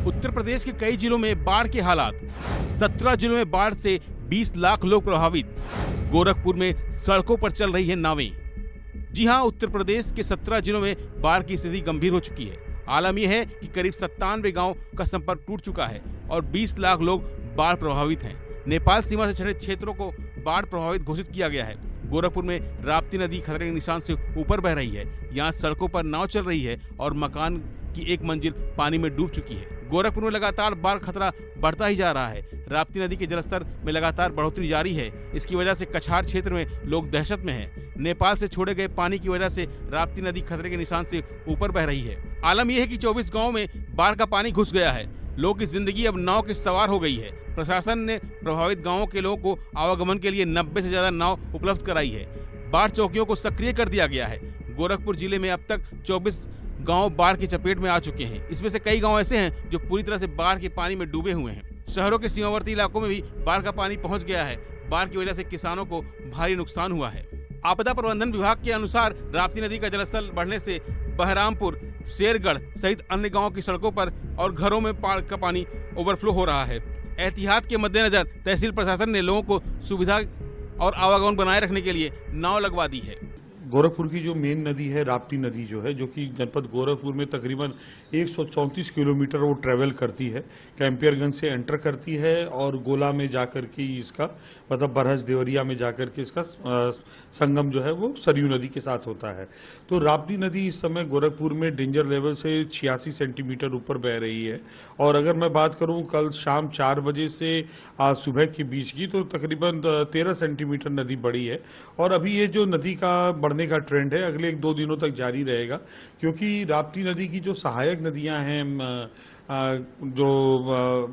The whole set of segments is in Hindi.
उत्तर प्रदेश के कई जिलों में बाढ़ के हालात। 17 जिलों में बाढ़ से 20 लाख लोग प्रभावित। गोरखपुर में सड़कों पर चल रही है नावें। जी हां, उत्तर प्रदेश के 17 जिलों में बाढ़ की स्थिति गंभीर हो चुकी है। आलम यह है कि करीब 97 गांव का संपर्क टूट चुका है और 20 लाख लोग बाढ़ प्रभावित हैं। नेपाल सीमा से सटे क्षेत्रों को बाढ़ प्रभावित घोषित किया गया है। गोरखपुर में राप्ती नदी खतरे के निशान से ऊपर बह रही है। यहाँ सड़कों पर नाव चल रही है और मकान की एक मंजिल पानी में डूब चुकी है। गोरखपुर में लगातार बाढ़ खतरा बढ़ता ही जा रहा है। राप्ती नदी के जलस्तर में लगातार बढ़ोतरी जारी है। इसकी वजह से कछार क्षेत्र में लोग दहशत में हैं। नेपाल से छोड़े गए पानी की वजह से राप्ती नदी खतरे के निशान से ऊपर बह रही है। आलम यह है कि 24 गाँव में बाढ़ का पानी घुस गया है। लोगों की जिंदगी अब नाव के सवार हो गई है। प्रशासन ने प्रभावित गांवों के लोगों को आवागमन के लिए 90 से ज्यादा नाव उपलब्ध कराई है। बाढ़ चौकियों को सक्रिय कर दिया गया है। गोरखपुर जिले में अब तक 24 गांव बाढ़ की चपेट में आ चुके हैं। इसमें से कई गांव ऐसे हैं जो पूरी तरह से बाढ़ के पानी में डूबे हुए हैं। शहरों के सीमावर्ती इलाकों में भी बाढ़ का पानी पहुंच गया है। बाढ़ की वजह से किसानों को भारी नुकसान हुआ है। आपदा प्रबंधन विभाग के अनुसार राप्ती नदी का जलस्तर बढ़ने से बहरामपुर, शेरगढ़ सहित अन्य गांवों की सड़कों पर और घरों में बाढ़ का पानी ओवरफ्लो हो रहा है। एहतियात के मद्देनजर तहसील प्रशासन ने लोगों को सुविधा और आवागमन बनाए रखने के लिए नाव लगवा दी है। गोरखपुर की जो मेन नदी है राप्ती नदी जो है, जो कि जनपद गोरखपुर में तकरीबन 134 किलोमीटर वो ट्रेवल करती है। कैंपियरगंज से एंटर करती है और गोला में जाकर के इसका मतलब बरहज देवरिया में जाकर के इसका संगम जो है वो सरयू नदी के साथ होता है। तो राप्ती नदी इस समय गोरखपुर में डेंजर लेवल से 86 सेंटीमीटर ऊपर बह रही है। और अगर मैं बात करूं कल शाम 4 बजे से आज सुबह के बीच की, तो तकरीबन 13 सेंटीमीटर नदी बढ़ी है। और अभी ये जो नदी का बढ़ने का ट्रेंड है अगले 1-2 दिनों तक जारी रहेगा, क्योंकि राप्ती नदी की जो सहायक नदियां हैं जो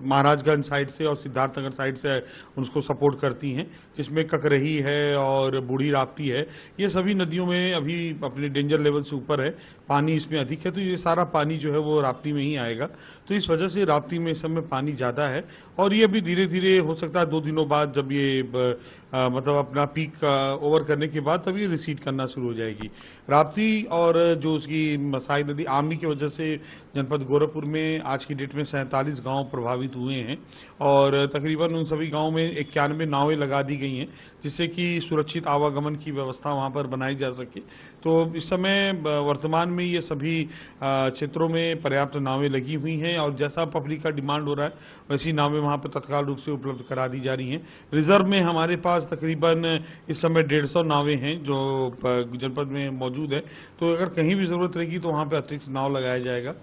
महाराजगंज साइड से और सिद्धार्थनगर साइड से उनको सपोर्ट करती हैं, जिसमें ककरही है और बूढ़ी राप्ती है, ये सभी नदियों में अभी अपने डेंजर लेवल से ऊपर है। पानी इसमें अधिक है, तो ये सारा पानी जो है वो राप्ती में ही आएगा। तो इस वजह से राप्ती में इस समय पानी ज़्यादा है और ये अभी धीरे धीरे हो सकता है 2 दिनों बाद जब ये मतलब अपना पीक ओवर करने के बाद तब ये रिसीड करना शुरू हो जाएगी राप्ती। और जो उसकी सहायक नदी आमली की वजह से जनपद गोरखपुर में आज की डेट में 47 गांव प्रभावित हुए हैं और तकरीबन उन सभी गांवों में 91 नावें लगा दी गई हैं, जिससे कि सुरक्षित आवागमन की व्यवस्था वहां पर बनाई जा सके। तो इस समय वर्तमान में ये सभी क्षेत्रों में पर्याप्त नावें लगी हुई हैं और जैसा पब्लिक का डिमांड हो रहा है वैसी नावें वहां पर तत्काल रूप से उपलब्ध करा दी जा रही हैं। रिजर्व में हमारे पास तकरीबन इस समय 150 नावें हैं जो जनपद में मौजूद है। तो अगर कहीं भी जरूरत रहेगी तो वहां पर अतिरिक्त नाव लगाया जाएगा।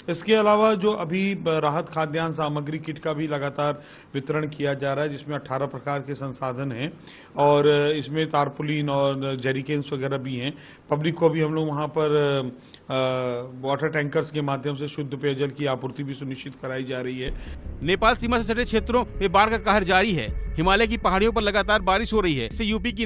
इसके अलावा जो अभी राहत खाद्यान्न सामग्री किट का भी लगातार वितरण किया जा रहा है, जिसमें 18 प्रकार के संसाधन हैं और इसमें तारपुलिन और जेरिकेन्स वगैरह भी हैं। पब्लिक को भी हम लोग वहाँ पर वाटर टैंकर्स के माध्यम से शुद्ध पेयजल की आपूर्ति भी सुनिश्चित कराई जा रही है। नेपाल सीमा से सटे क्षेत्रों में बाढ़ का कहर जारी है। हिमालय की पहाड़ियों पर लगातार बारिश हो रही है। इससे यूपी की